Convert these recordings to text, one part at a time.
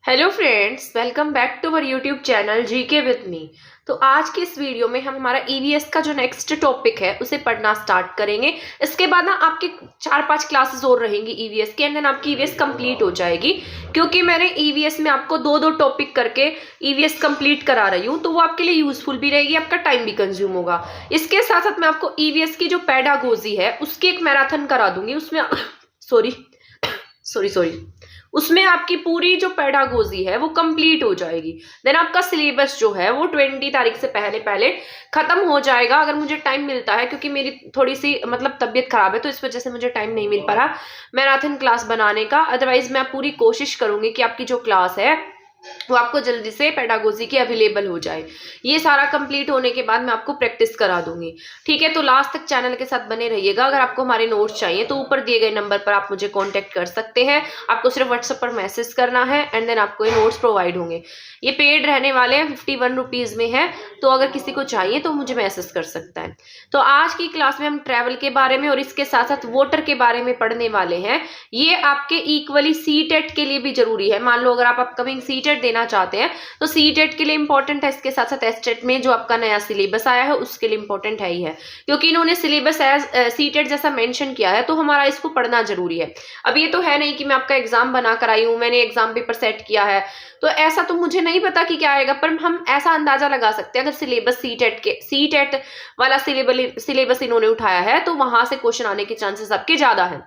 Hello friends, welcome back to our YouTube channel GK with me. तो आज की इस वीडियो में हम हमारा ईवीएस का जो नेक्स्ट टॉपिक है उसे पढ़ना स्टार्ट करेंगे। इसके बाद ना आपके 4-5 क्लासेस और रहेंगी ईवीएस की, एंड देन आपकी ईवीएस कंप्लीट हो जाएगी। क्योंकि मैंने ईवीएस में आपको दो दो टॉपिक करके ईवीएस कंप्लीट करा रही हूँ, तो वो आपके लिए यूजफुल भी रहेगी, आपका टाइम भी कंज्यूम होगा। इसके साथ साथ मैं आपको ईवीएस की जो पेडागोजी है उसकी एक मैराथन करा दूंगी। उसमें सॉरी सॉरी सॉरी उसमें आपकी पूरी जो पेडागोजी है वो कंप्लीट हो जाएगी। देन आपका सिलेबस जो है वो 20 तारीख से पहले पहले खत्म हो जाएगा, अगर मुझे टाइम मिलता है। क्योंकि मेरी थोड़ी सी मतलब तबीयत खराब है, तो इस वजह से मुझे टाइम नहीं मिल पा रहा मैराथन क्लास बनाने का। अदरवाइज मैं पूरी कोशिश करूंगी कि आपकी जो क्लास है वो आपको जल्दी से पेडागोजी की अवेलेबल हो जाए। ये सारा कंप्लीट होने के बाद मैं आपको प्रैक्टिस करा दूंगी। ठीक है, तो लास्ट तक चैनल के साथ बने रहिएगा। अगर आपको हमारे नोट्स चाहिए तो ऊपर दिए गए नंबर पर आप मुझे कांटेक्ट कर सकते हैं। आपको सिर्फ व्हाट्सएप पर मैसेज करना है एंड देन आपको ये नोट्स प्रोवाइड होंगे। ये पेड रहने वाले हैं, 51 रुपीज में है। तो अगर किसी को चाहिए तो मुझे मैसेज कर सकता है। तो आज की क्लास में हम ट्रैवल के बारे में और इसके साथ साथ वोटर के बारे में पढ़ने वाले हैं। ये आपके इक्वली सीटेट के लिए भी जरूरी है। मान लो अगर आप अपकमिंग सीटेट देना चाहते हैं तो सीटेट के लिए इंपॉर्टेंट है। इसके साथ साथ एसटेट में जो आपका नया सिलेबस आया है उसके लिए इंपॉर्टेंट है ही है, क्योंकि इन्होंने सिलेबस एज सीटेट जैसा मेंशन किया है, तो हमारा इसको पढ़ना जरूरी है। अब ये तो है नहीं कि मैं आपका एग्जाम बना कर आई हूं, मैंने एग्जाम पेपर सेट किया है, तो ऐसा तो मुझे नहीं पता कि क्या आएगा। पर हम ऐसा अंदाजा लगा सकते हैं, अगर सिलेबस सीटेट वाला सिलेबस इन्होंने उठाया है तो वहां से क्वेश्चन आने के चांसेस आपके ज्यादा है।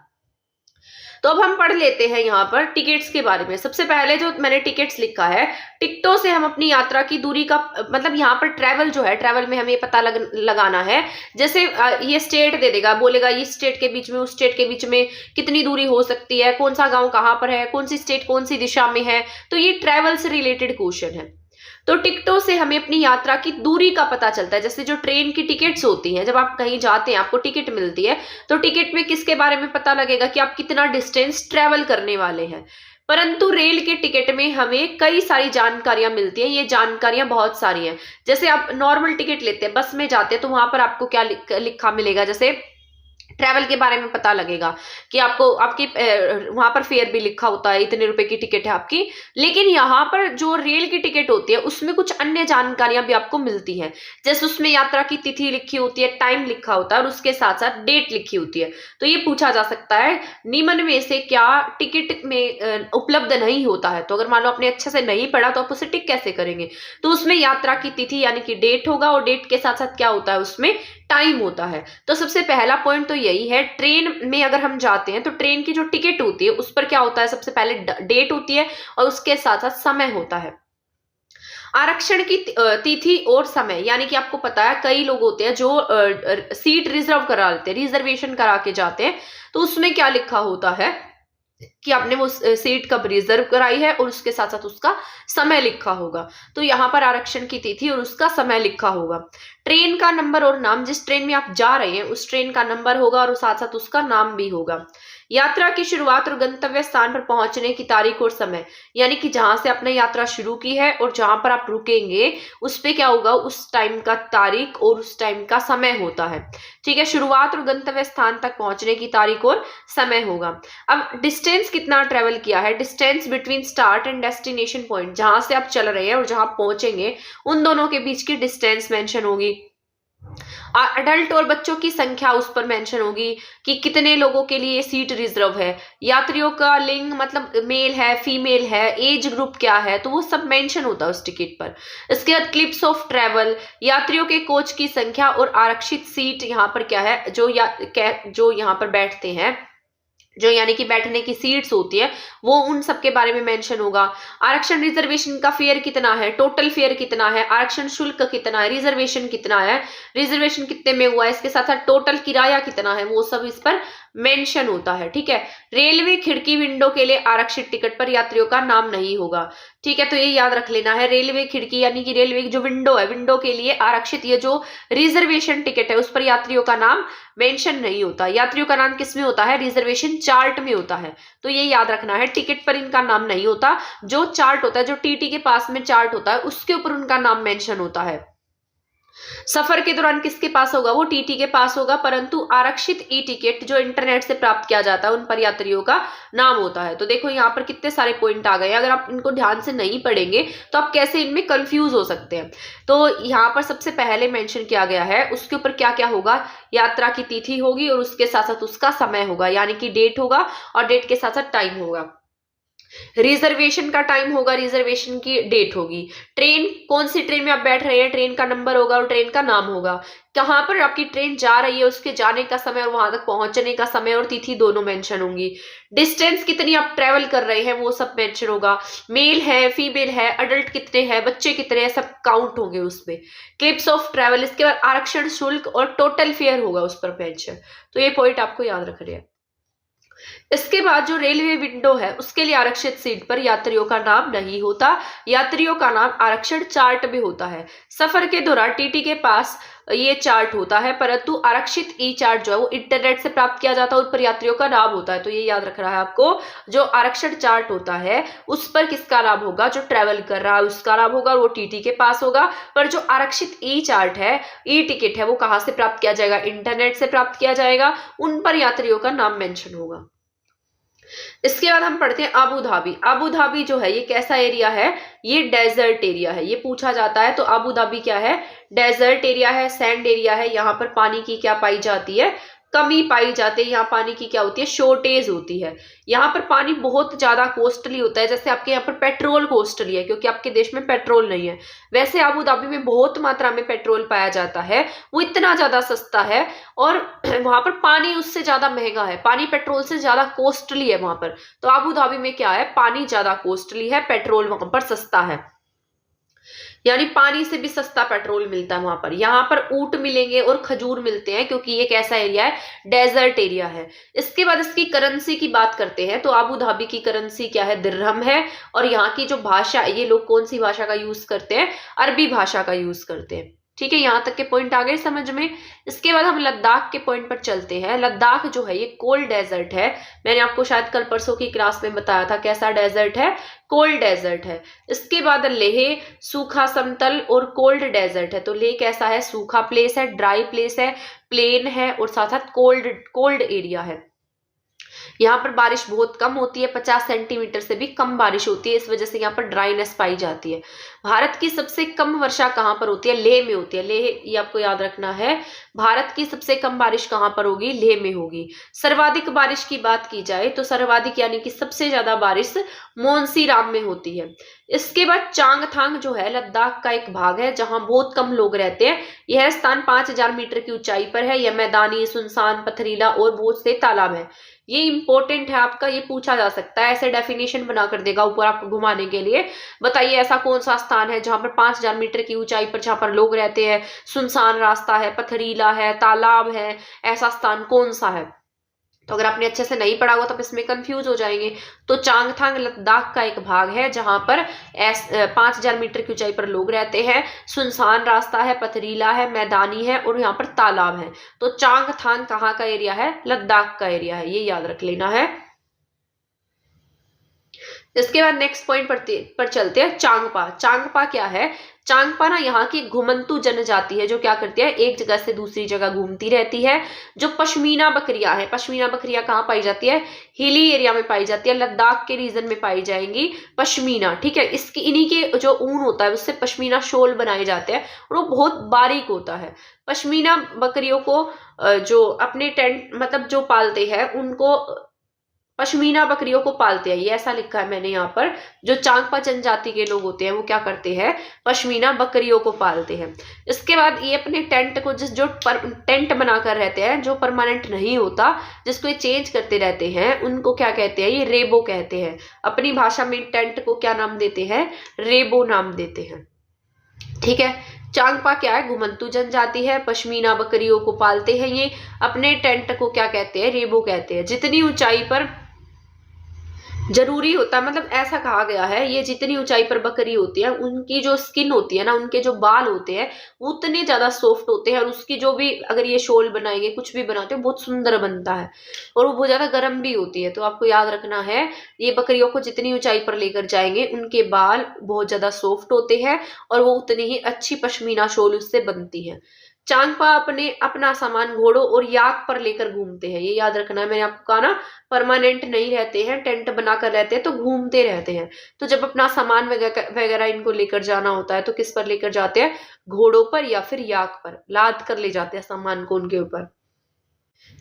तो अब हम पढ़ लेते हैं यहाँ पर टिकट्स के बारे में। सबसे पहले जो मैंने टिकट्स लिखा है, टिकटों से हम अपनी यात्रा की दूरी का मतलब यहाँ पर ट्रैवल जो है, ट्रैवल में हमें पता लगाना है। जैसे ये स्टेट दे देगा, बोलेगा ये स्टेट के बीच में उस स्टेट के बीच में कितनी दूरी हो सकती है, कौन सा गांव कहाँ पर है, कौन सी स्टेट कौन सी दिशा में है। तो ये ट्रैवल से रिलेटेड क्वेश्चन है। तो टिकटों से हमें अपनी यात्रा की दूरी का पता चलता है। जैसे जो ट्रेन की टिकट्स होती हैं, जब आप कहीं जाते हैं आपको टिकट मिलती है, तो टिकट में किसके बारे में पता लगेगा कि आप कितना डिस्टेंस ट्रेवल करने वाले हैं। परंतु रेल के टिकट में हमें कई सारी जानकारियां मिलती हैं। ये जानकारियां बहुत सारी हैं। जैसे आप नॉर्मल टिकट लेते हैं, बस में जाते हैं, तो वहां पर आपको क्या लिखा मिलेगा, जैसे ट्रैवल के बारे में पता लगेगा कि आपको आपकी वहां पर फेयर भी लिखा होता है, इतने रुपए की टिकट है आपकी। लेकिन यहाँ पर जो रेल की टिकट होती है उसमें कुछ अन्य जानकारियां भी आपको मिलती हैं। जैसे उसमें यात्रा की तिथि लिखी होती है, टाइम लिखा होता है और उसके साथ साथ डेट लिखी होती है। तो ये पूछा जा सकता है निम्न में से क्या टिकट में उपलब्ध नहीं होता है। तो अगर मान लो आपने अच्छे से नहीं पढ़ा तो आप उसे टिक कैसे करेंगे। तो उसमें यात्रा की तिथि यानी कि डेट होगा, और डेट के साथ साथ क्या होता है, उसमें टाइम होता है। तो सबसे पहला पॉइंट तो यही है, ट्रेन में अगर हम जाते हैं तो ट्रेन की जो टिकट होती है उस पर क्या होता है, सबसे पहले डेट होती है और उसके साथ साथ समय होता है। आरक्षण की तिथि और समय, यानी कि आपको पता है कई लोग होते हैं जो सीट रिजर्व करा लेते हैं, रिजर्वेशन करा के जाते हैं। तो उसमें क्या लिखा होता है कि आपने वो सीट कब रिजर्व कराई है और उसके साथ साथ उसका समय लिखा होगा। तो यहाँ पर आरक्षण की तिथि और उसका समय लिखा होगा। ट्रेन का नंबर और नाम, जिस ट्रेन में आप जा रहे हैं उस ट्रेन का नंबर होगा और साथ साथ उसका नाम भी होगा। यात्रा की शुरुआत और गंतव्य स्थान पर पहुंचने की तारीख और समय, यानी कि जहां से आपने यात्रा शुरू की है और जहां पर आप रुकेंगे उस पे क्या होगा, उस टाइम का तारीख और उस टाइम का समय होता है। ठीक है, शुरुआत और गंतव्य स्थान तक पहुंचने की तारीख और समय होगा। अब डिस्टेंस कितना ट्रेवल किया है, distance between start and destination point, जहां से आप चल रहे हैं और जहां पहुंचेंगे उन दोनों के बीच की डिस्टेंस मेंशन होगी। अडल्ट और बच्चों की संख्या उस पर मेंशन होगी कि कितने लोगों के लिए सीट रिजर्व है। यात्रियों का लिंग मतलब मेल है फीमेल है, एज ग्रुप क्या है, तो वो सब मेंशन होता है उस टिकट पर। इसके बाद क्लिप्स ऑफ ट्रेवल, यात्रियों के कोच की संख्या और आरक्षित सीट यहाँ पर क्या है, जो यहाँ पर बैठते हैं, जो यानी कि बैठने की सीट्स होती है, वो उन सब के बारे में मेंशन होगा। आरक्षण रिजर्वेशन का फेयर कितना है, टोटल फेयर कितना है, आरक्षण शुल्क कितना है, रिजर्वेशन कितना है, रिजर्वेशन कितने में हुआ है, इसके साथ साथ टोटल किराया कितना है, वो सब इस पर मेंशन होता है। ठीक है, रेलवे खिड़की विंडो के लिए आरक्षित टिकट पर यात्रियों का नाम नहीं होगा। ठीक है, तो ये याद रख लेना है, रेलवे खिड़की यानी कि रेलवे की जो विंडो है, विंडो के लिए आरक्षित ये जो रिजर्वेशन टिकट है उस पर यात्रियों का नाम मेंशन नहीं होता। यात्रियों का नाम किस में होता है, रिजर्वेशन चार्ट में होता है। तो ये याद रखना है, टिकट पर इनका नाम नहीं होता, जो चार्ट होता है, जो टीटी के पास में चार्ट होता है उसके ऊपर उनका नाम मेंशन होता है। सफर के दौरान किसके पास होगा, वो टीटी के पास होगा, परंतु आरक्षित ई टिकट जो इंटरनेट से प्राप्त किया जाता है उन पर यात्रियों का नाम होता है। तो देखो यहाँ पर कितने सारे पॉइंट आ गए, अगर आप इनको ध्यान से नहीं पढ़ेंगे तो आप कैसे इनमें कंफ्यूज हो सकते हैं। तो यहाँ पर सबसे पहले मेंशन किया गया है उसके ऊपर क्या क्या होगा, यात्रा की तिथि होगी और उसके साथ साथ उसका समय होगा, यानी कि डेट होगा और डेट के साथ साथ टाइम होगा। रिजर्वेशन का टाइम होगा, रिजर्वेशन की डेट होगी, ट्रेन कौन सी ट्रेन में आप बैठ रहे हैं, ट्रेन का नंबर होगा और ट्रेन का नाम होगा, कहाँ पर आपकी ट्रेन जा रही है उसके जाने का समय और वहां तक पहुंचने का समय और तिथि दोनों मेंशन होंगी, डिस्टेंस कितनी आप ट्रेवल कर रहे हैं वो सब मेंशन होगा, मेल है फीमेल है, अडल्ट कितने हैं, बच्चे कितने हैं, सब काउंट होंगे उसमें, क्लिप्स ऑफ ट्रेवल, इसके बाद आरक्षण शुल्क और टोटल फेयर होगा उस पर मेंशन। तो ये पॉइंट आपको याद रखने हैं। इसके बाद जो रेलवे विंडो है उसके लिए आरक्षित सीट पर यात्रियों का नाम नहीं होता, यात्रियों का नाम आरक्षण चार्ट में होता है। सफर के दौरान टीटी के पास ये चार्ट होता है, परंतु आरक्षित ई चार्ट जो है वो इंटरनेट से प्राप्त किया जाता है, उस पर यात्रियों का नाम होता है। तो ये याद रखना है आपको, जो आरक्षण चार्ट होता है उस पर किसका नाम होगा, जो ट्रेवल कर रहा है उसका नाम होगा, वो टीटी के पास होगा। पर जो आरक्षित ई चार्ट है, ई टिकट है, वो कहाँ से प्राप्त किया जाएगा, इंटरनेट से प्राप्त किया जाएगा, उन पर यात्रियों का नाम मेंशन होगा। इसके बाद हम पढ़ते हैं अबू धाबी। अबू धाबी जो है ये कैसा एरिया है, ये डेजर्ट एरिया है, ये पूछा जाता है। तो अबू धाबी क्या है, डेजर्ट एरिया है, सैंड एरिया है, यहाँ पर पानी की क्या पाई जाती है, कमी पाई जाती है, यहाँ पानी की क्या होती है, शॉर्टेज होती है। यहाँ पर पानी बहुत ज्यादा कॉस्टली होता है, जैसे आपके यहाँ पर पेट्रोल कॉस्टली है क्योंकि आपके देश में पेट्रोल नहीं है, वैसे अबू धाबी में बहुत मात्रा में पेट्रोल पाया जाता है, वो इतना ज्यादा सस्ता है और वहां पर पानी उससे ज्यादा महंगा है, पानी पेट्रोल से ज्यादा कॉस्टली है वहां पर। तो अबू धाबी में क्या है, पानी ज्यादा कॉस्टली है, पेट्रोल वहां पर सस्ता है, यानी पानी से भी सस्ता पेट्रोल मिलता है वहां पर। यहाँ पर ऊंट मिलेंगे और खजूर मिलते हैं क्योंकि ये कैसा एरिया है, डेजर्ट एरिया है। इसके बाद इसकी करेंसी की बात करते हैं। तो अबू धाबी की करेंसी क्या है, दिरहम है। और यहाँ की जो भाषा, ये लोग कौन सी भाषा का यूज करते हैं, अरबी भाषा का यूज करते हैं। ठीक है, यहाँ तक के पॉइंट आ गए समझ में। इसके बाद हम लद्दाख के पॉइंट पर चलते हैं। लद्दाख जो है ये कोल्ड डेजर्ट है, मैंने आपको शायद कल परसों की क्लास में बताया था कैसा डेजर्ट है, कोल्ड डेजर्ट है। इसके बाद लेह सूखा समतल और कोल्ड डेजर्ट है। तो लेह कैसा है, सूखा प्लेस है, ड्राई प्लेस है, प्लेन है और साथ साथ कोल्ड एरिया है। यहाँ पर बारिश बहुत कम होती है, 50 सेंटीमीटर से भी कम बारिश होती है, इस वजह से यहाँ पर ड्राइनेस पाई जाती है। भारत की सबसे कम वर्षा कहाँ पर होती है, लेह में होती है। लेह, ये आपको याद रखना है, भारत की सबसे कम बारिश कहाँ पर होगी, लेह में होगी। सर्वाधिक बारिश की बात की जाए तो सर्वाधिक यानी कि सबसे ज्यादा बारिश मोन्सीराम में होती है। इसके बाद चांगथांग जो है लद्दाख का एक भाग है जहां बहुत कम लोग रहते हैं। यह स्थान 5000 मीटर की ऊंचाई पर है। यह मैदानी, सुनसान, पथरीला और बहुत से तालाब है। ये इंपॉर्टेंट है आपका, ये पूछा जा सकता है, ऐसे डेफिनेशन बना कर देगा ऊपर आपको घुमाने के लिए। बताइए ऐसा कौन सा स्थान है जहां पर 5000 मीटर की ऊंचाई पर जहां पर लोग रहते हैं, सुनसान रास्ता है, पथरीला है, तालाब है, ऐसा स्थान कौन सा है। तो अगर आपने अच्छे से नहीं पढ़ा हुआ तो आप इसमें कंफ्यूज हो जाएंगे। तो चांगथांग लद्दाख का एक भाग है जहां पर 5000 मीटर की ऊंचाई पर लोग रहते हैं, सुनसान रास्ता है, पथरीला है, मैदानी है और यहाँ पर तालाब है। तो चांगथांग कहाँ का एरिया है, लद्दाख का एरिया है, ये याद रख लेना है। इसके बाद नेक्स्ट पॉइंट पर चलते हैं, चांगपा। चांगपा क्या है, चांगपा ना यहाँ की घुमंतु जनजाति है जो क्या करती है, एक जगह से दूसरी जगह घूमती रहती है। जो पश्मीना बकरियां है, पश्मीना बकरियां कहाँ पाई जाती है, हिली एरिया में पाई जाती है, लद्दाख के रीजन में पाई जाएंगी पश्मीना। ठीक है, इसकी इन्हीं के जो ऊन होता है उससे पश्मीना शॉल बनाए जाते हैं और वो बहुत बारीक होता है। पश्मीना बकरियों को जो अपने टेंट मतलब जो पालते हैं उनको पश्मीना बकरियों को पालते हैं, ये ऐसा लिखा है मैंने यहाँ पर। जो चांगपा जनजाति के लोग होते हैं वो क्या करते हैं, पश्मीना बकरियों को पालते हैं। इसके बाद ये अपने टेंट को जो टेंट बनाकर रहते हैं, जो परमानेंट नहीं होता, जिसको ये चेंज करते रहते हैं, उनको क्या कहते हैं, ये रेबो कहते हैं। अपनी भाषा में टेंट को क्या नाम देते हैं, रेबो नाम देते हैं। ठीक है, चांगपा क्या है, घुमंतु जनजाति है, पश्मीना बकरियों को पालते हैं, ये अपने टेंट को क्या कहते हैं, रेबो कहते हैं। जितनी ऊंचाई पर जरूरी होता है, मतलब ऐसा कहा गया है, ये जितनी ऊंचाई पर बकरी होती है उनकी जो स्किन होती है ना, उनके जो बाल होते हैं वो उतने ज्यादा सॉफ्ट होते हैं, और उसकी जो भी अगर ये शॉल बनाएंगे कुछ भी बनाते हैं बहुत सुंदर बनता है, और वो बहुत ज्यादा गर्म भी होती है। तो आपको याद रखना है, ये बकरियों को जितनी ऊंचाई पर लेकर जाएंगे उनके बाल बहुत ज्यादा सॉफ्ट होते हैं, और वो उतनी ही अच्छी पश्मीना शॉल उससे बनती है। चांगपा अपने अपना सामान घोड़ों और याक पर लेकर घूमते हैं, ये याद रखना है, मैंने आपको कहा ना परमानेंट नहीं रहते हैं, टेंट बनाकर रहते हैं, तो घूमते रहते हैं। तो जब अपना सामान वगैरह इनको लेकर जाना होता है तो किस पर लेकर जाते हैं, घोड़ों पर या फिर याक पर लाद कर ले जाते हैं सामान को उनके ऊपर।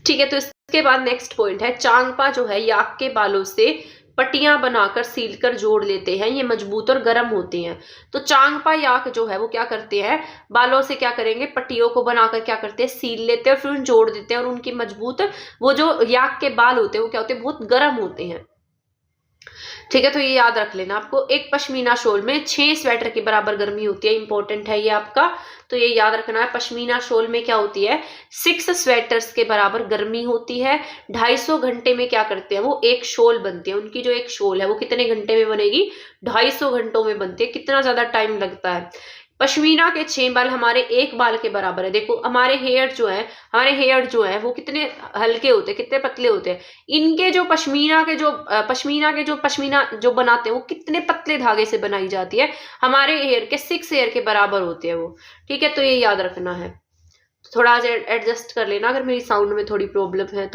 ठीक है, तो इसके बाद नेक्स्ट पॉइंट है, चांगपा जो है याक के बालों से पट्टियां बनाकर सील कर जोड़ लेते हैं, ये मजबूत और गर्म होते हैं। तो चांगपा याक जो है वो क्या करते हैं, बालों से क्या करेंगे, पट्टियों को बनाकर क्या करते हैं, सील लेते हैं, फिर उन जोड़ देते हैं, और उनकी मजबूत वो जो याक के बाल होते हैं वो क्या होते हैं, बहुत गर्म होते हैं। ठीक है, तो ये याद रख लेना आपको, एक पश्मीना शॉल में 6 स्वेटर के बराबर गर्मी होती है, इंपॉर्टेंट है ये आपका। तो ये याद रखना है, पश्मीना शॉल में क्या होती है, 6 स्वेटर्स के बराबर गर्मी होती है। 250 घंटे में क्या करते हैं वो, एक शॉल बनती है। उनकी जो एक शॉल है वो कितने घंटे में बनेगी, 250 घंटों में बनती है। कितना ज्यादा टाइम लगता है। पश्मीना के 6 बाल हमारे एक बाल के बराबर है। देखो हमारे हेयर जो है वो कितने हल्के होते हैं, कितने पतले होते हैं। इनके जो पश्मीना जो बनाते हैं वो कितने पतले धागे से बनाई जाती है, हमारे हेयर के 6 हेयर के बराबर होते हैं वो। ठीक है, तो ये याद रखना है। थोड़ा एडजस्ट कर लेना अगर मेरी साउंड में थोड़ी प्रॉब्लम है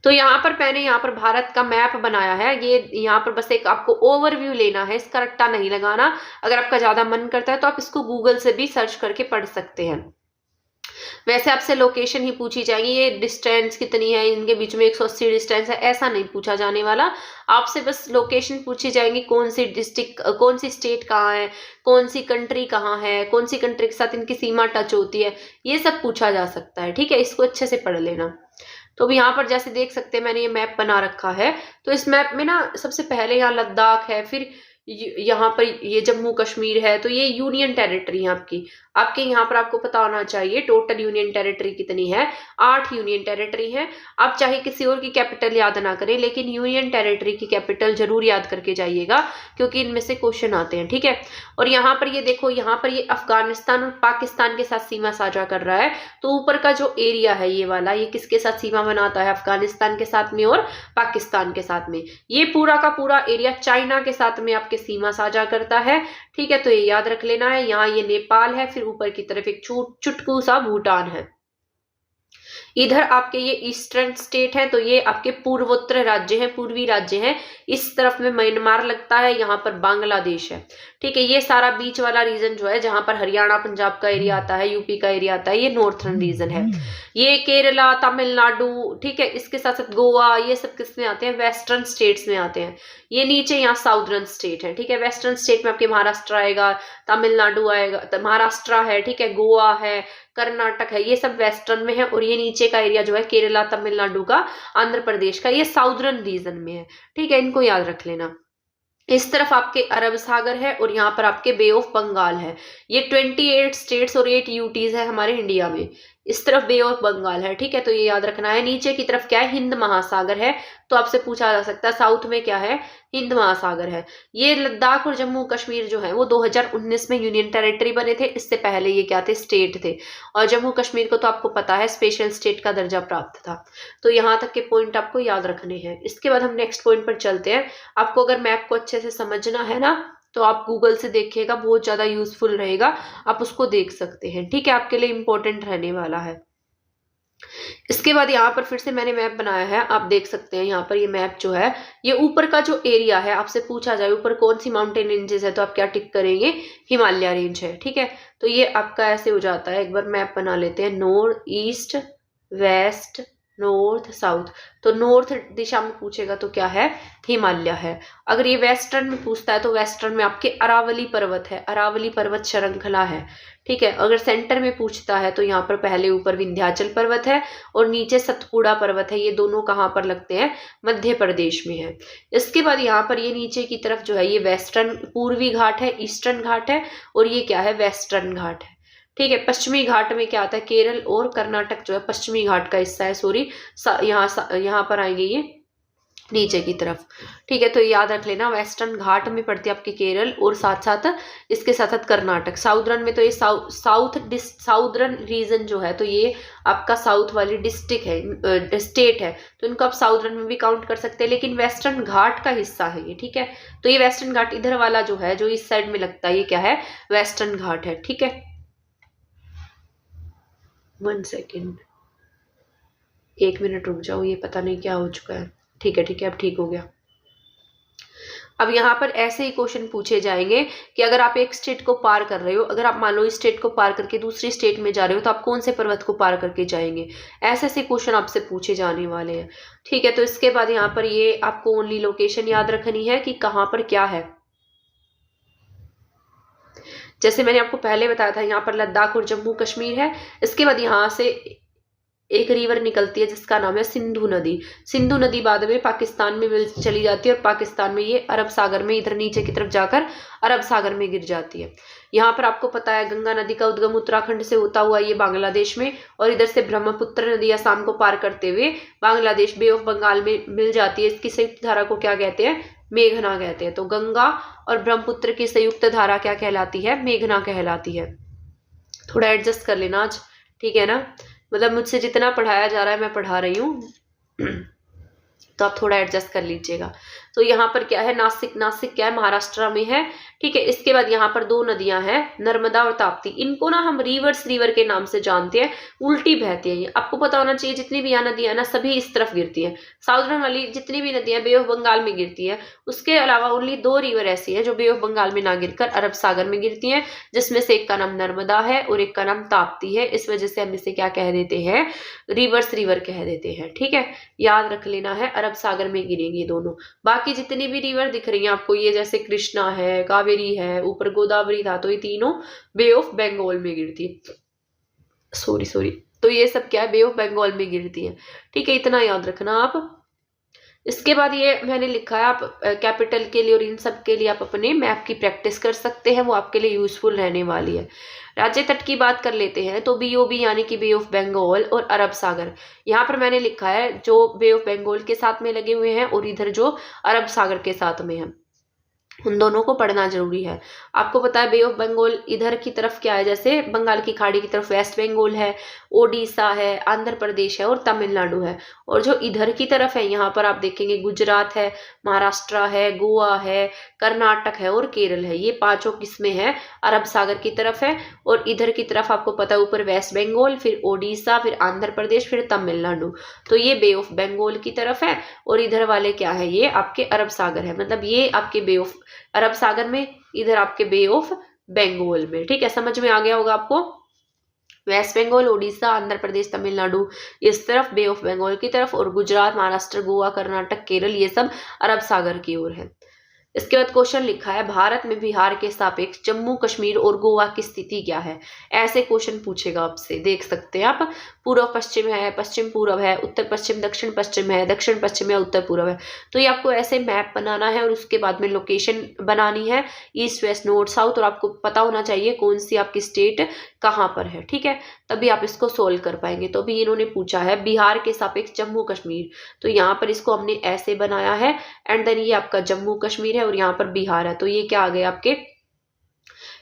तो यहाँ पर मैंने यहाँ पर भारत का मैप बनाया है। ये यहाँ पर बस एक आपको ओवरव्यू लेना है, इसका रट्टा नहीं लगाना। अगर आपका ज्यादा मन करता है तो आप इसको गूगल से भी सर्च करके पढ़ सकते हैं। वैसे आपसे लोकेशन ही पूछी जाएगी, ये डिस्टेंस कितनी है, इनके बीच में 180 डिस्टेंस है, ऐसा नहीं पूछा जाने वाला। आपसे बस लोकेशन पूछी जाएगी, कौन सी डिस्ट्रिक्ट, कौन सी स्टेट कहाँ है, कौन सी कंट्री कहाँ है, कौन सी कंट्री के साथ इनकी सीमा टच होती है, ये सब पूछा जा सकता है। ठीक है, इसको अच्छे से पढ़ लेना। तो अब यहाँ पर जैसे देख सकते हैं मैंने ये मैप बना रखा है। तो इस मैप में ना सबसे पहले यहाँ लद्दाख है, फिर यहाँ पर ये जम्मू कश्मीर है, तो ये यूनियन टेरिटरी है आपके यहाँ पर आपको पता होना चाहिए टोटल यूनियन टेरिटरी कितनी है, 8 यूनियन टेरिटरी है। आप चाहे किसी और की कैपिटल याद ना करें, लेकिन यूनियन टेरिटरी की कैपिटल जरूर याद करके जाइएगा, क्योंकि इनमें से क्वेश्चन आते हैं। ठीक है, और यहाँ पर ये देखो, यहाँ पर ये अफगानिस्तान और पाकिस्तान के साथ सीमा साझा कर रहा है। तो ऊपर का जो एरिया है ये वाला, ये किसके साथ सीमा बनाता है, अफगानिस्तान के साथ में और पाकिस्तान के साथ में। ये पूरा का पूरा एरिया चाइना के साथ में आपके सीमा साझा करता है। ठीक है, तो ये याद रख लेना है। यहाँ ये नेपाल है, फिर ऊपर की तरफ एक चुटकू सा भूटान है। इधर आपके ये ईस्टर्न स्टेट है, तो ये आपके पूर्वोत्तर राज्य हैं, पूर्वी राज्य हैं। इस तरफ में म्यांमार लगता है, यहाँ पर बांग्लादेश है। ठीक है, ये सारा बीच वाला रीजन जो है, जहां पर हरियाणा पंजाब का एरिया आता है, यूपी का एरिया आता है, ये नॉर्थर्न रीजन है। ये केरला, तमिलनाडु, ठीक है, इसके साथ साथ गोवा, ये सब किस में आते हैं, वेस्टर्न स्टेट्स में आते हैं। ये नीचे यहाँ साउदर्न स्टेट है। ठीक है, वेस्टर्न स्टेट में आपके महाराष्ट्र आएगा, तमिलनाडु आएगा, महाराष्ट्र है, ठीक है, गोवा है, कर्नाटक है, ये सब वेस्टर्न में है। और ये नीचे का एरिया जो है केरला, तमिलनाडु का, आंध्र प्रदेश का, ये साउदर्न रीजन में है। ठीक है, इनको याद रख लेना। इस तरफ आपके अरब सागर है, और यहाँ पर आपके बे ऑफ बंगाल है। ये 28 स्टेट्स और 8 यूटीज है हमारे इंडिया में। इस तरफ बे ऑफ बंगाल है। ठीक है, तो ये याद रखना है। नीचे की तरफ क्या है, हिंद महासागर है। तो आपसे पूछा जा सकता है साउथ में क्या है, हिंद महासागर है। ये लद्दाख और जम्मू कश्मीर जो है वो 2019 में यूनियन टेरिटरी बने थे। इससे पहले ये क्या थे, स्टेट थे। और जम्मू कश्मीर को तो आपको पता है स्पेशल स्टेट का दर्जा प्राप्त था। तो यहाँ तक के पॉइंट आपको याद रखने हैं। इसके बाद हम नेक्स्ट पॉइंट पर चलते हैं। आपको अगर मैप को अच्छे से समझना है ना, तो आप गूगल से देखिएगा, बहुत ज्यादा यूजफुल रहेगा, आप उसको देख सकते हैं। ठीक है, आपके लिए इंपॉर्टेंट रहने वाला है। इसके बाद यहाँ पर फिर से मैंने मैप बनाया है, आप देख सकते हैं। यहाँ पर ये मैप जो है, ये ऊपर का जो एरिया है, आपसे पूछा जाए ऊपर कौन सी माउंटेन रेंजेस है, तो आप क्या टिक करेंगे, हिमालय रेंज है। ठीक है, तो ये आपका ऐसे हो जाता है। एक बार मैप बना लेते हैं, north, east, west, north, south. तो नॉर्थ दिशा में पूछेगा तो क्या है, हिमालय है। अगर ये वेस्टर्न में पूछता है तो वेस्टर्न में आपके अरावली पर्वत है, अरावली पर्वत श्रृंखला है। ठीक है, अगर सेंटर में पूछता है तो यहाँ पर पहले ऊपर विंध्याचल पर्वत है और नीचे सतपुड़ा पर्वत है। ये दोनों कहाँ पर लगते हैं, मध्य प्रदेश में है। इसके बाद यहाँ पर ये नीचे की तरफ जो है, ये वेस्टर्न, पूर्वी घाट है, ईस्टर्न घाट है, और ये क्या है, वेस्टर्न घाट है। ठीक है, पश्चिमी घाट में क्या आता है, केरल और कर्नाटक जो है पश्चिमी घाट का हिस्सा है। सॉरी, यहाँ पर आएंगे ये नीचे की तरफ। ठीक है, तो याद रख लेना, वेस्टर्न घाट में पड़ती है आपके केरल और साथ साथ इसके साथ साथ कर्नाटक। साउदर्न में तो ये साउदर्न रीजन जो है तो ये आपका साउथ वाली डिस्ट्रिक्ट है, स्टेट है, तो इनको आप साउदर्न में भी काउंट कर सकते हैं, लेकिन वेस्टर्न घाट का हिस्सा है ये। ठीक है, तो ये वेस्टर्न घाट इधर वाला जो है, जो इस साइड में लगता है, ये क्या है, वेस्टर्न घाट है। ठीक है, 1 सेकेंड, 1 मिनट रुक जाओ, ये पता नहीं क्या हो चुका है। ठीक है ठीक है, अब ठीक हो गया। अब यहाँ पर ऐसे ही क्वेश्चन पूछे जाएंगे कि अगर आप एक स्टेट को पार कर रहे हो, अगर आप मान लो इस स्टेट को पार करके दूसरी स्टेट में जा रहे हो, तो आप कौन से पर्वत को पार करके जाएंगे, ऐसे ऐसे क्वेश्चन आपसे पूछे जाने वाले हैं। ठीक है, तो इसके बाद यहाँ पर ये आपको ओनली लोकेशन याद रखनी है कि कहाँ पर क्या है। जैसे मैंने आपको पहले बताया था, यहाँ पर लद्दाख और जम्मू कश्मीर है। इसके बाद यहाँ से एक रिवर निकलती है जिसका नाम है सिंधु नदी। सिंधु नदी बाद में पाकिस्तान में मिल चली जाती है और पाकिस्तान में ये अरब सागर में इधर नीचे की तरफ जाकर अरब सागर में गिर जाती है। यहाँ पर आपको पता है गंगा नदी का उद्गम उत्तराखंड से होता हुआ ये बांग्लादेश में, और इधर से ब्रह्मपुत्र नदी असम को पार करते हुए बांग्लादेश बे ऑफ बंगाल में मिल जाती है। इसकी संयुक्त धारा को क्या कहते हैं, मेघना कहते हैं। तो गंगा और ब्रह्मपुत्र की संयुक्त धारा क्या कहलाती है, मेघना कहलाती है। थोड़ा एडजस्ट कर लेना आज, ठीक है ना, मतलब मुझसे जितना पढ़ाया जा रहा है मैं पढ़ा रही हूँ तो आप थोड़ा एडजस्ट कर लीजिएगा। तो यहाँ पर क्या है, नासिक, नासिक क्या है, महाराष्ट्र में है। ठीक है, इसके बाद यहाँ पर 2 नदियां हैं, नर्मदा और ताप्ती। इनको ना हम रिवर्स रिवर के नाम से जानते हैं, उल्टी बहती है ये। आपको पता होना चाहिए जितनी भी यहाँ नदियां ना सभी इस तरफ गिरती हैं। साउदर्न वाली जितनी भी नदियां बे ऑफ बंगाल में गिरती है, उसके अलावा ओनली 2 रिवर ऐसी है जो बे ऑफ बंगाल में ना गिरकर अरब सागर में गिरती है, जिसमें से एक का नाम नर्मदा है और एक का नाम ताप्ती है। इस वजह से हम इसे क्या कह देते हैं, रिवर्स रिवर कह देते हैं। ठीक है, याद रख लेना है, अरब सागर में गिरेंगी दोनों। बाकी जितनी भी रिवर दिख रही हैं आपको, ये जैसे कृष्णा है, कावेरी है, ऊपर गोदावरी था, तो ये तीनों बे ऑफ बंगाल में गिरती है। सॉरी, तो ये सब क्या है, बे ऑफ बंगाल में गिरती है। ठीक है, इतना याद रखना आप। इसके बाद ये मैंने लिखा है, आप कैपिटल के लिए और इन सब के लिए आप अपने मैप की प्रैक्टिस कर सकते हैं, वो आपके लिए यूजफुल रहने वाली है। राज्य तट की बात कर लेते हैं, तो BOB यानी कि बे ऑफ बंगाल और अरब सागर, यहाँ पर मैंने लिखा है जो बे ऑफ बंगाल के साथ में लगे हुए हैं और इधर जो अरब सागर के साथ में है, उन दोनों को पढ़ना जरूरी है। आपको पता है बे ऑफ बंगाल इधर की तरफ क्या है, जैसे बंगाल की खाड़ी की तरफ वेस्ट बंगाल है, ओडिशा है, आंध्र प्रदेश है और तमिलनाडु है। और जो इधर की तरफ है, यहाँ पर आप देखेंगे गुजरात है, महाराष्ट्र है, गोवा है, कर्नाटक है और केरल है। ये 5 किस्में हैं, अरब सागर की तरफ है। और इधर की तरफ आपको पता है ऊपर वेस्ट बंगाल, फिर ओडिशा, फिर आंध्र प्रदेश, फिर तमिलनाडु। तो ये बे ऑफ बंगाल की तरफ है और इधर वाले क्या है, ये आपके अरब सागर है। मतलब ये आपके बे ऑफ अरब सागर में, इधर आपके बे ऑफ बंगाल में। ठीक है, समझ में आ गया होगा आपको। वेस्ट बंगाल, ओडिशा, आंध्र प्रदेश, तमिलनाडु इस तरफ बे ऑफ बंगाल की तरफ, और गुजरात, महाराष्ट्र, गोवा, कर्नाटक, केरल ये सब अरब सागर की ओर है। इसके बाद क्वेश्चन लिखा है, भारत में बिहार के सापेक्ष जम्मू कश्मीर और गोवा की स्थिति क्या है। ऐसे क्वेश्चन पूछेगा आपसे, देख सकते हैं आप। पूर्व पश्चिम है, पश्चिम पूर्व है, उत्तर पश्चिम दक्षिण पश्चिम है, दक्षिण पश्चिम या उत्तर पूर्व है। तो ये आपको ऐसे मैप बनाना है और उसके बाद में लोकेशन बनानी है, ईस्ट वेस्ट नॉर्थ साउथ, और आपको पता होना चाहिए कौन सी आपकी स्टेट कहाँ पर है। ठीक है, तभी आप इसको सोल्व कर पाएंगे। तो अभी इन्होंने पूछा है बिहार के सापेक्ष जम्मू कश्मीर, तो यहाँ पर इसको हमने ऐसे बनाया है, एंड देन ये आपका जम्मू कश्मीर है और यहाँ पर बिहार है। तो ये क्या आ गए आपके,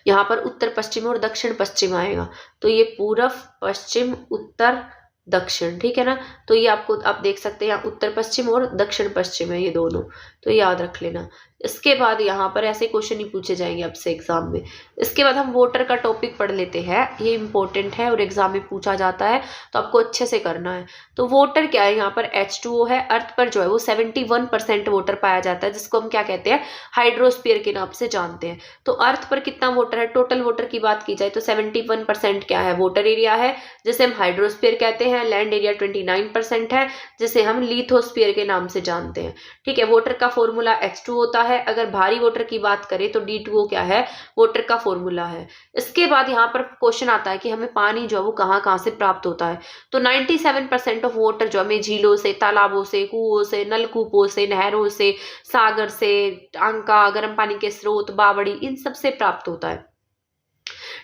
यहाँ पर उत्तर पश्चिम और दक्षिण पश्चिम आएगा। तो ये पूर्व पश्चिम उत्तर दक्षिण, ठीक है ना। तो ये आपको आप देख सकते हैं यहाँ उत्तर पश्चिम और दक्षिण पश्चिम है ये दोनों, तो याद रख लेना। इसके बाद यहाँ पर ऐसे क्वेश्चन ही पूछे जाएंगे आपसे एग्जाम में। इसके बाद हम वाटर का टॉपिक पढ़ लेते हैं, ये इंपॉर्टेंट है और एग्जाम में पूछा जाता है, तो आपको अच्छे से करना है। तो वाटर क्या है, यहाँ पर H2O है। अर्थ पर जो है वो 71% वाटर पाया जाता है, जिसको हम क्या कहते हैं, हाइड्रोस्फीयर के नाम से जानते हैं। तो अर्थ पर कितना वाटर है, टोटल वाटर की बात की जाए तो 71% क्या है, वाटर एरिया है, जिसे हम हाइड्रोस्फीयर कहते हैं। लैंड एरिया 29% है, जिसे हम लिथोस्फीयर के नाम से जानते हैं। ठीक है, वाटर का फॉर्मूला H2 होता है। अगर भारी वाटर की बात करें तो D2O क्या है, वाटर का फॉर्मूला है। इसके बाद यहाँ पर क्वेश्चन आता है कि हमें पानी जो है वो कहाँ कहाँ से प्राप्त होता है। तो 97% ऑफ वाटर जो हमें झीलों से, तालाबों से, कुओं से, नलकूपों से, नहरों से, सागर से, टांका, गर्म पानी के स्रोत, बावड़ी, इन सब से प्राप्त होता है।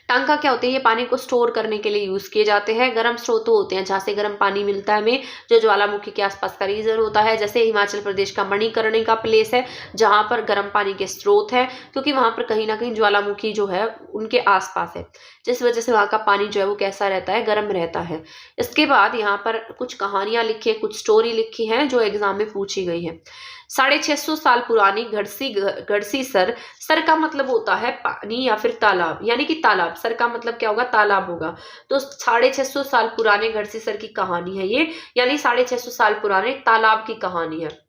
टांका क्या होते हैं, ये पानी को स्टोर करने के लिए यूज किए जाते हैं। गर्म स्रोत होते हैं जहाँ से गर्म पानी मिलता है हमें, जो ज्वालामुखी के आसपास का रीजन होता है। जैसे हिमाचल प्रदेश का मणिकर्णिका प्लेस है जहाँ पर गर्म पानी के स्रोत है, क्योंकि वहां पर कहीं ना कहीं ज्वालामुखी जो है उनके आसपास है, जिस वजह से वहां का पानी जो है वो कैसा रहता है, गर्म रहता है। इसके बाद यहाँ पर कुछ कहानियां लिखी है, कुछ स्टोरी लिखी है जो एग्जाम में पूछी गई है। 650 साल पुरानी घड़सी सर, सर का मतलब होता है पानी या फिर तालाब, यानी कि तालाब, सर का मतलब क्या होगा, तालाब होगा। तो 650 साल पुराने घड़सी सर की कहानी है ये, यानी 650 साल पुराने तालाब की कहानी है।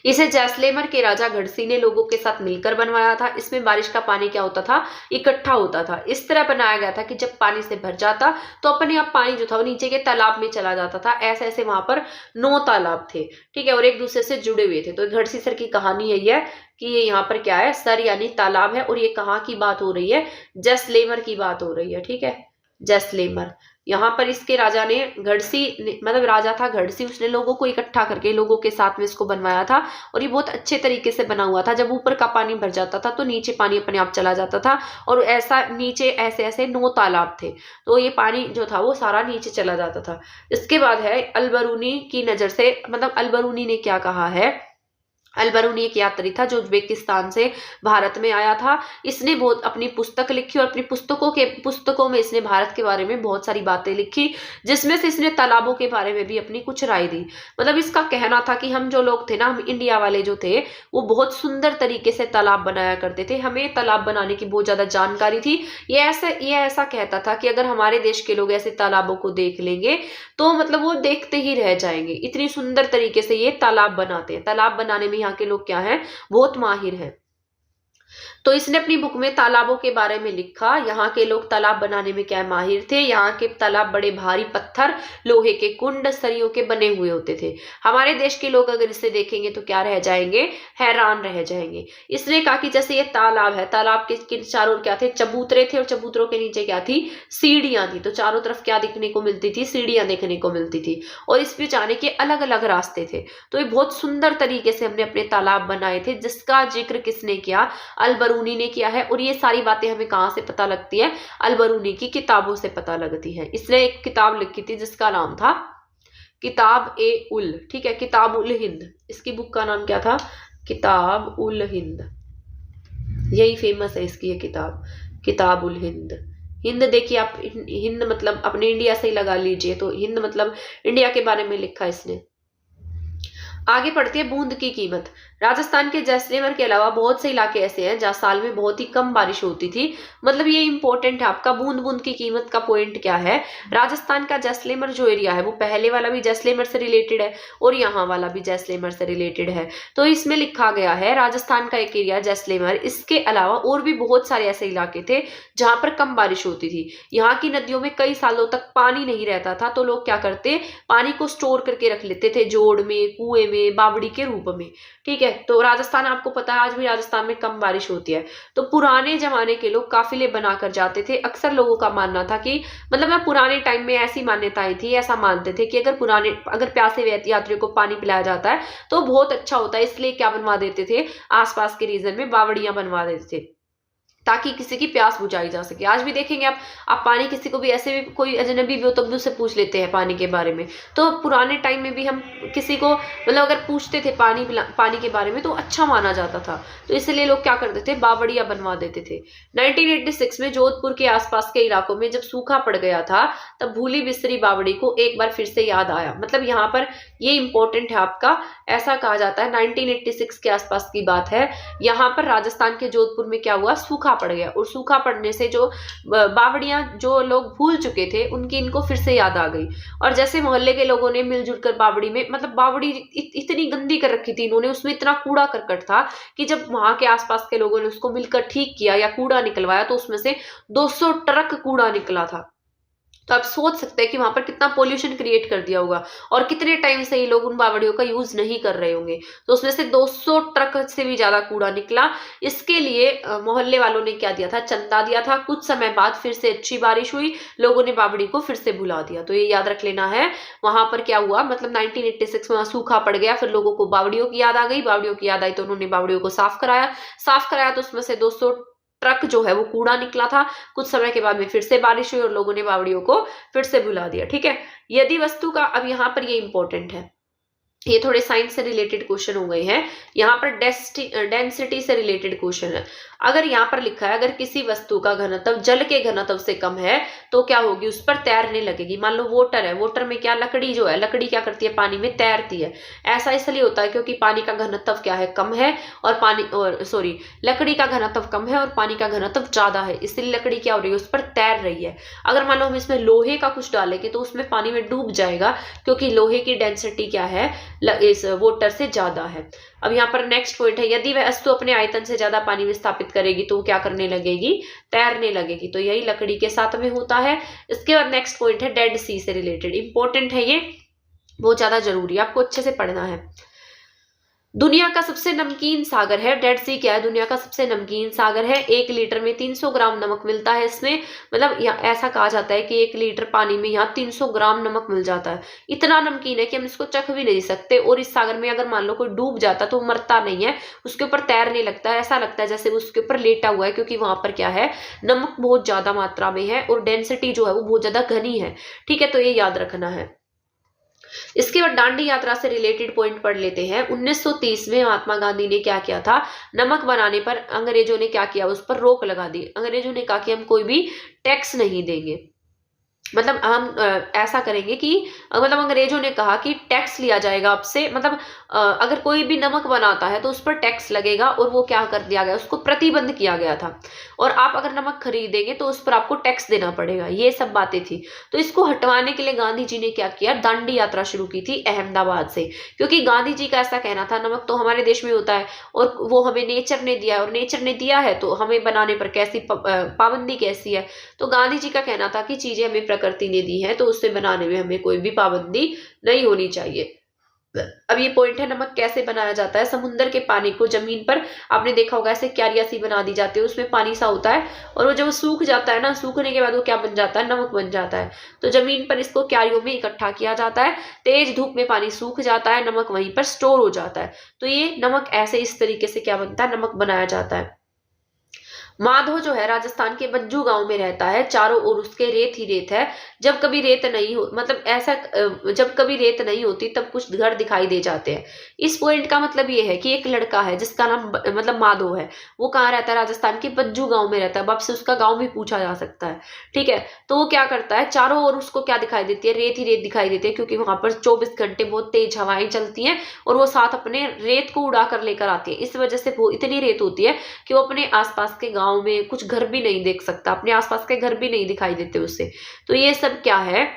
इसे जैसलमेर के राजा घड़सी ने लोगों के साथ मिलकर बनवाया था। इसमें बारिश का पानी क्या होता था, इकट्ठा होता था। इस तरह बनाया गया था कि जब पानी से भर जाता तो अपने आप पानी जो था वो नीचे के तालाब में चला जाता था। ऐसे ऐसे वहां पर 9 तालाब थे, ठीक है, और एक दूसरे से जुड़े हुए थे। तो घड़सी सर की कहानी यही है कि ये यहाँ पर क्या है, सर यानी तालाब है, और ये कहाँ की बात हो रही है, जैसलमेर की बात हो रही है, ठीक है, जैसलमेर। यहाँ पर इसके राजा ने मतलब राजा था घड़सी, उसने लोगों को इकट्ठा करके लोगों के साथ में इसको बनवाया था। और ये बहुत अच्छे तरीके से बना हुआ था। जब ऊपर का पानी भर जाता था तो नीचे पानी अपने आप चला जाता था, और ऐसा नीचे ऐसे ऐसे 9 तालाब थे, तो ये पानी जो था वो सारा नीचे चला जाता था। इसके बाद है अलबरूनी की नजर से, मतलब अलबरूनी ने क्या कहा है। अलबरूनी एक यात्री था जो उज्बेकिस्तान से भारत में आया था। इसने बहुत अपनी पुस्तक लिखी, और अपनी पुस्तकों में इसने भारत के बारे में बहुत सारी बातें लिखी, जिसमें से इसने तालाबों के बारे में भी अपनी कुछ राय दी। मतलब इसका कहना था कि हम जो लोग थे ना, हम इंडिया वाले जो थे, वो बहुत सुंदर तरीके से तालाब बनाया करते थे, हमें तालाब बनाने की बहुत ज्यादा जानकारी थी। ये ऐसा कहता था कि अगर हमारे देश के लोग ऐसे तालाबों को देख लेंगे तो मतलब वो देखते ही रह जाएंगे, इतनी सुंदर तरीके से ये तालाब बनाते हैं। तालाब बनाने में यहाँ के लोग क्या हैं, बहुत माहिर हैं। तो इसने अपनी बुक में तालाबों के बारे में लिखा। यहाँ के लोग तालाब बनाने में क्या माहिर थे। यहाँ के तालाब बड़े भारी पत्थर, लोहे के कुंड, सरियों के बने हुए होते थे। हमारे देश के लोग अगर इसे देखेंगे तो क्या रह जाएंगे, हैरान रह जाएंगे। इसने कहा कि जैसे ये तालाब है, तालाब के चारों ओर क्या थे, चबूतरे थे, और चबूतरों के नीचे क्या थी, सीढ़ियां थी। तो चारों तरफ क्या देखने को मिलती थी, सीढ़ियां देखने को मिलती थी, और इस पे जाने के अलग अलग रास्ते थे। तो ये बहुत सुंदर तरीके से हमने अपने तालाब बनाए थे, जिसका जिक्र किसने किया, अलबरूनी ने किया है। और ये सारी बातें हमें कहाँ से पता लगती है, अलबरूनी की किताबों से पता लगती है। इसने एक किताब लिखी थी जिसका नाम था किताब ए उल, ठीक है, किताब उल हिंद। इसकी बुक का नाम क्या था, किताब उल हिंद। यही फेमस है इसकी ये किताब, किताब उल हिंद। हिंद देखिए आप, हिंद मतलब अपने इंडिया से ही लगा लीजिए, तो हिंद मतलब इंडिया के बारे में लिखा इसने। आगे बढ़ती है बूंद की कीमत। राजस्थान के जैसलमेर के अलावा बहुत से इलाके ऐसे हैं जहाँ साल में बहुत ही कम बारिश होती थी। मतलब ये इंपॉर्टेंट है आपका, बूंद बूंद की कीमत का पॉइंट क्या है। राजस्थान का जैसलमेर जो एरिया है वो पहले वाला भी जैसलमेर से रिलेटेड है, और यहाँ वाला भी जैसलमेर से रिलेटेड है। तो इसमें लिखा गया है राजस्थान का एक एरिया जैसलमेर, इसके अलावा और भी बहुत सारे ऐसे इलाके थे जहां पर कम बारिश होती थी। यहाँ की नदियों में कई सालों तक पानी नहीं रहता था, तो लोग क्या करते, पानी को स्टोर करके रख लेते थे, जोड़ में, कुएं में, बावड़ी के रूप में, ठीक है। तो राजस्थान आपको पता है आज भी राजस्थान में कम बारिश होती है। तो पुराने जमाने के लोग काफिले बनाकर जाते थे। अक्सर लोगों का मानना था कि मतलब ना पुराने टाइम में ऐसी मान्यताएं थी, ऐसा मानते थे कि अगर प्यासे यात्रियों को पानी पिलाया जाता है तो बहुत अच्छा होता है। इसलिए क्या बनवा देते थे, आसपास के रीजन में बावड़ियां बनवा देते थे ताकि किसी की प्यास बुझाई जा सके। आज भी देखेंगे आप पानी किसी को भी, ऐसे भी कोई अजनबी भी हो तब भी उससे पूछ लेते हैं पानी के बारे में। तो पुराने टाइम में भी हम किसी को मतलब अगर पूछते थे पानी के बारे में तो अच्छा माना जाता था। तो इसलिए लोग क्या करते थे, बावड़िया बनवा देते थे। 1986 में जोधपुर के आसपास के इलाकों में जब सूखा पड़ गया था तब भूली बिसरी बावड़ी को एक बार फिर से याद आया। मतलब यहाँ पर ये इंपॉर्टेंट है आपका, ऐसा कहा जाता है 1986 के आसपास की बात है। यहाँ पर राजस्थान के जोधपुर में क्या हुआ, सूखा पड़ गया, और सूखा पड़ने से जो बावड़ियां जो लोग भूल चुके थे उनकी इनको फिर से याद आ गई। और जैसे मोहल्ले के लोगों ने मिलजुल कर बावड़ी में, मतलब बावड़ी इतनी गंदी कर रखी थी इन्होंने, उसमें इतना कूड़ा करकट था कि जब वहां के आसपास के लोगों ने उसको मिलकर ठीक किया या कूड़ा निकलवाया तो उसमें से 200 ट्रक कूड़ा निकला था। तो आप सोच सकते हैं कि वहां पर कितना पोल्यूशन क्रिएट कर दिया होगा, और कितने टाइम से ये लोग उन बावड़ियों का यूज नहीं कर रहे होंगे। तो उसमें से 200 ट्रक से भी ज्यादा कूड़ा निकला। इसके लिए मोहल्ले वालों ने क्या दिया था, चंदा दिया था। कुछ समय बाद फिर से अच्छी बारिश हुई, लोगों ने बावड़ी को फिर से भुला दिया। तो ये याद रख लेना है। वहां पर क्या हुआ, मतलब 1986 में सूखा पड़ गया, फिर लोगों को बावड़ियों की याद आ गई। बावड़ियों की याद आई तो उन्होंने बावड़ियों को साफ कराया तो उसमें से 200 ट्रक जो है वो कूड़ा निकला था। कुछ समय के बाद में फिर से बारिश हुई और लोगों ने बावड़ियों को फिर से बुला दिया। ठीक है, यदि वस्तु का, अब यहाँ पर ये इंपॉर्टेंट है, ये थोड़े साइंस से रिलेटेड क्वेश्चन हो गए हैं। यहाँ पर डेंसिटी से रिलेटेड क्वेश्चन है। अगर यहाँ पर लिखा है अगर किसी वस्तु का घनत्व जल के घनत्व से कम है तो क्या होगी, उस पर तैरने लगेगी। मान लो वाटर है, वाटर में क्या, लकड़ी जो है, लकड़ी क्या करती है, पानी में तैरती है। ऐसा इसलिए होता है क्योंकि पानी का घनत्व क्या है, कम है, और लकड़ी का घनत्व कम है और पानी का घनत्व ज्यादा है, इसलिए लकड़ी क्या हो रही है, उस पर तैर रही है। अगर मान लो हम इसमें लोहे का कुछ डालेंगे तो उसमें पानी में डूब जाएगा, क्योंकि लोहे की डेंसिटी क्या है, इस वाटर से ज्यादा है। अब यहाँ पर नेक्स्ट पॉइंट है, यदि वह वस्तु अपने आयतन से ज्यादा पानी में स्थापित करेगी तो वो क्या करने लगेगी, तैरने लगेगी। तो यही लकड़ी के साथ में होता है। इसके बाद नेक्स्ट पॉइंट है डेड सी से रिलेटेड, इंपॉर्टेंट है ये, बहुत ज्यादा जरूरी है, आपको अच्छे से पढ़ना है। दुनिया का सबसे नमकीन सागर है डेड सी, क्या है, दुनिया का सबसे नमकीन सागर है। 1 लीटर में 300 ग्राम नमक मिलता है इसमें, मतलब ऐसा कहा जाता है कि 1 लीटर पानी में यहाँ 300 ग्राम नमक मिल जाता है। इतना नमकीन है कि हम इसको चख भी नहीं सकते, और इस सागर में अगर मान लो कोई डूब जाता तो वो मरता नहीं है, उसके ऊपर तैरने लगता है, ऐसा लगता है जैसे उसके ऊपर लेटा हुआ है, क्योंकि वहां पर क्या है, नमक बहुत ज्यादा मात्रा में है और डेंसिटी जो है वो बहुत ज्यादा घनी है। ठीक है, तो ये याद रखना है। इसके बाद दांडी यात्रा से रिलेटेड पॉइंट पढ़ लेते हैं। 1930 में महात्मा गांधी ने क्या किया था, नमक बनाने पर अंग्रेजों ने क्या किया, उस पर रोक लगा दी। अंग्रेजों ने कहा कि हम कोई भी टैक्स नहीं देंगे, मतलब हम ऐसा करेंगे कि मतलब अंग्रेजों ने कहा कि टैक्स लिया जाएगा आपसे, मतलब अगर कोई भी नमक बनाता है तो उस पर टैक्स लगेगा, और वो क्या कर दिया गया, उसको प्रतिबंध किया गया था। और आप अगर नमक खरीदेंगे तो उस पर आपको टैक्स देना पड़ेगा, ये सब बातें थी। तो इसको हटवाने के लिए गांधी जी ने क्या किया, दांडी यात्रा शुरू की थी अहमदाबाद से, क्योंकि गांधी जी का ऐसा कहना था नमक तो हमारे देश में होता है और वो हमें नेचर ने दिया है, और नेचर ने दिया है तो हमें बनाने पर कैसी पाबंदी कैसी है। तो गांधी जी का कहना था कि चीजें हमें प्रकृति ने दी है तो उससे बनाने में हमें कोई भी पाबंदी नहीं होनी चाहिए। अब ये पॉइंट है, नमक कैसे बनाया जाता है। समुद्र के पानी को जमीन पर, आपने देखा होगा, ऐसे क्यारियां सी बना दी जाती है, उसमें पानी सा होता है, और वो जब सूख जाता है ना, सूखने के बाद वो क्या बन जाता है, नमक बन जाता है। तो जमीन पर इसको क्यारियों में इकट्ठा किया जाता है, तेज धूप में पानी सूख जाता है, नमक वहीं पर स्टोर हो जाता है। तो ये नमक ऐसे इस तरीके से क्या बनता है, नमक बनाया जाता है। माधो जो है राजस्थान के बज्जू गांव में रहता है, चारों ओर उसके रेत ही रेत है। जब कभी रेत नहीं हो, मतलब ऐसा जब कभी रेत नहीं होती तब कुछ घर दिखाई दे जाते हैं। इस पॉइंट का मतलब ये है कि एक लड़का है जिसका नाम मतलब माधो है, वो कहाँ रहता है, राजस्थान के बज्जू गांव में रहता है। अब से उसका गांव भी पूछा जा सकता है। ठीक है, तो वो क्या करता है, चारों ओर उसको क्या दिखाई देती है, रेत ही रेत दिखाई देती है, क्योंकि वहां पर 24 घंटे बहुत तेज हवाएं चलती हैं और वो साथ अपने रेत को उड़ा कर लेकर आती है। इस वजह से वो इतनी रेत होती है कि वो अपने आसपास के गांव में कुछ घर भी नहीं देख सकता, अपने आसपास के घर भी नहीं दिखाई देते उसे। तो ये सब क्या है,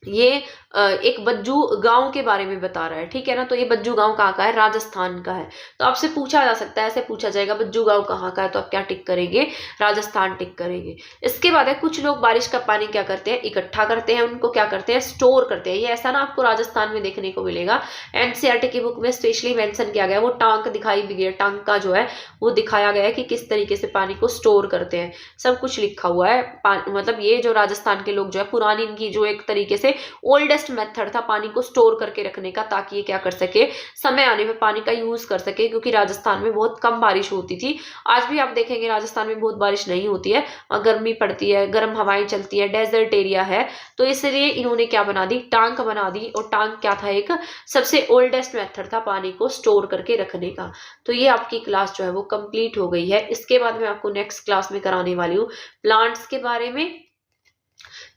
ये एक बज्जू गांव के बारे में बता रहा है। ठीक है ना, तो ये बज्जू गांव कहाँ का है, राजस्थान का है। तो आपसे पूछा जा सकता है, ऐसे पूछा जाएगा बज्जू गांव कहाँ का है, तो आप क्या टिक करेंगे, राजस्थान टिक करेंगे। इसके बाद है, कुछ लोग बारिश का पानी क्या करते हैं, इकट्ठा करते हैं, उनको क्या करते हैं, स्टोर करते हैं। ये ऐसा ना आपको राजस्थान में देखने को मिलेगा। एनसीईआरटी की बुक में स्पेशली मेंशन किया गया, वो टांक दिखाई भी गया, टांक का जो है वो दिखाया गया है कि किस तरीके से पानी को स्टोर करते हैं, सब कुछ लिखा हुआ है। मतलब ये जो राजस्थान के लोग जो है, पुरानी इनकी जो एक तरीके से ओल्डेस्ट मेथड था पानी को स्टोर करके रखने का, ताकि ये क्या कर सके, समय आने में पानी का यूज कर सके, क्योंकि राजस्थान में बहुत कम बारिश होती थी। आज भी आप देखेंगे राजस्थान में बहुत बारिश नहीं होती है, गर्मी पड़ती है, गर्म हवाएं चलती है, डेजर्ट एरिया है। तो इसलिए इन्होंने क्या बना दी, टांक बना दी। और टांक क्या था, एक सबसे ओल्डेस्ट मेथड था पानी को स्टोर करके रखने का। तो ये आपकी क्लास जो है वो कंप्लीट हो गई है। इसके बाद मैं आपको नेक्स्ट क्लास में कराने वाली हूँ प्लांट्स के बारे में।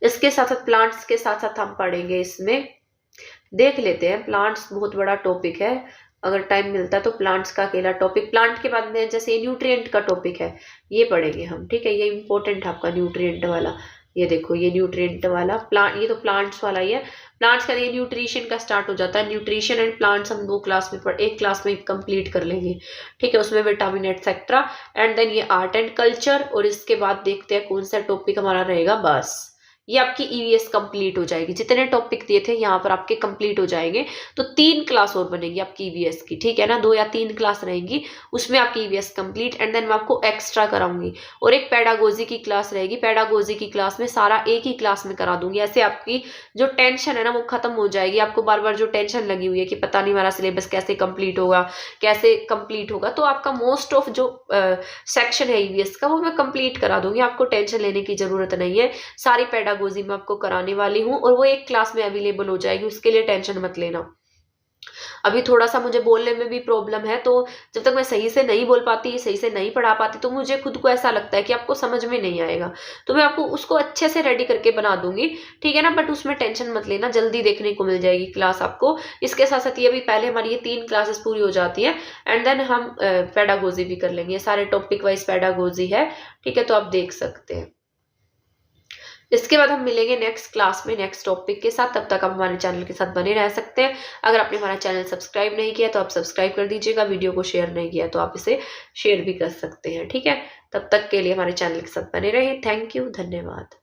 इसके साथ साथ प्लांट्स के साथ साथ हम पढ़ेंगे, इसमें देख लेते हैं, प्लांट्स बहुत बड़ा टॉपिक है, अगर टाइम मिलता है तो प्लांट्स का अकेला टॉपिक, प्लांट के बाद में जैसे न्यूट्रिएंट का टॉपिक है ये पढ़ेंगे हम। ठीक है, ये इंपॉर्टेंट है आपका न्यूट्रिएंट वाला। ये देखो, ये न्यूट्रिएंट वाला प्लांट, ये तो प्लांट्स वाला ही है। प्लांट्स का ये न्यूट्रिशन का स्टार्ट हो जाता है। न्यूट्रिशन एंड प्लांट्स हम एक क्लास में कंप्लीट कर लेंगे। ठीक है, उसमें विटामिन एटसेट्रा, एंड देन ये आर्ट एंड कल्चर, और इसके बाद देखते हैं कौन सा टॉपिक हमारा रहेगा, बस ये आपकी ईवीएस कंप्लीट हो जाएगी। जितने टॉपिक दिए थे यहाँ पर आपके कंप्लीट हो जाएंगे। तो 3 क्लास और बनेगी आपकी ईवीएस की, ठीक है ना, 2 या 3 क्लास रहेंगी, उसमें आपकी ईवीएस कंप्लीट। एंड देन मैं आपको एक्स्ट्रा कराऊंगी और एक पेडागोजी की क्लास रहेगी। पेडागोजी की क्लास में सारा एक ही क्लास में करा दूंगी। ऐसे आपकी जो टेंशन है ना वो खत्म हो जाएगी। आपको बार बार जो टेंशन लगी हुई है कि पता नहीं हमारा सिलेबस कैसे कंप्लीट होगा, कैसे कंप्लीट होगा, तो आपका मोस्ट ऑफ जो सेक्शन है ईवीएस का वो मैं कंप्लीट करा दूंगी। आपको टेंशन लेने की जरूरत नहीं है। सारी पेडागोजी मैं आपको कराने वाली हूँ और वो एक क्लास में अवेलेबल हो जाएगी, उसके लिए टेंशन मत लेना। अभी थोड़ा सा मुझे बोलने में भी प्रॉब्लम है, तो जब तक मैं सही से नहीं बोल पाती, सही से नहीं पढ़ा पाती, तो मुझे खुद को ऐसा लगता है कि आपको समझ में नहीं आएगा। तो मैं आपको उसको अच्छे से रेडी करके बना दूंगी, ठीक है ना। बट उसमें टेंशन मत लेना, जल्दी देखने को मिल जाएगी क्लास आपको। इसके साथ साथ ये भी पहले हमारी ये 3 क्लासेस पूरी हो जाती है एंड देन हम पेडागोजी भी कर लेंगे। सारे टॉपिक वाइज पेडागोजी है, ठीक है, तो आप देख सकते हैं। इसके बाद हम मिलेंगे नेक्स्ट क्लास में नेक्स्ट टॉपिक के साथ। तब तक आप हमारे चैनल के साथ बने रह सकते हैं। अगर आपने हमारा चैनल सब्सक्राइब नहीं किया तो आप सब्सक्राइब कर दीजिएगा। वीडियो को शेयर नहीं किया तो आप इसे शेयर भी कर सकते हैं, ठीक है। तब तक के लिए हमारे चैनल के साथ बने रहिए। थैंक यू, धन्यवाद।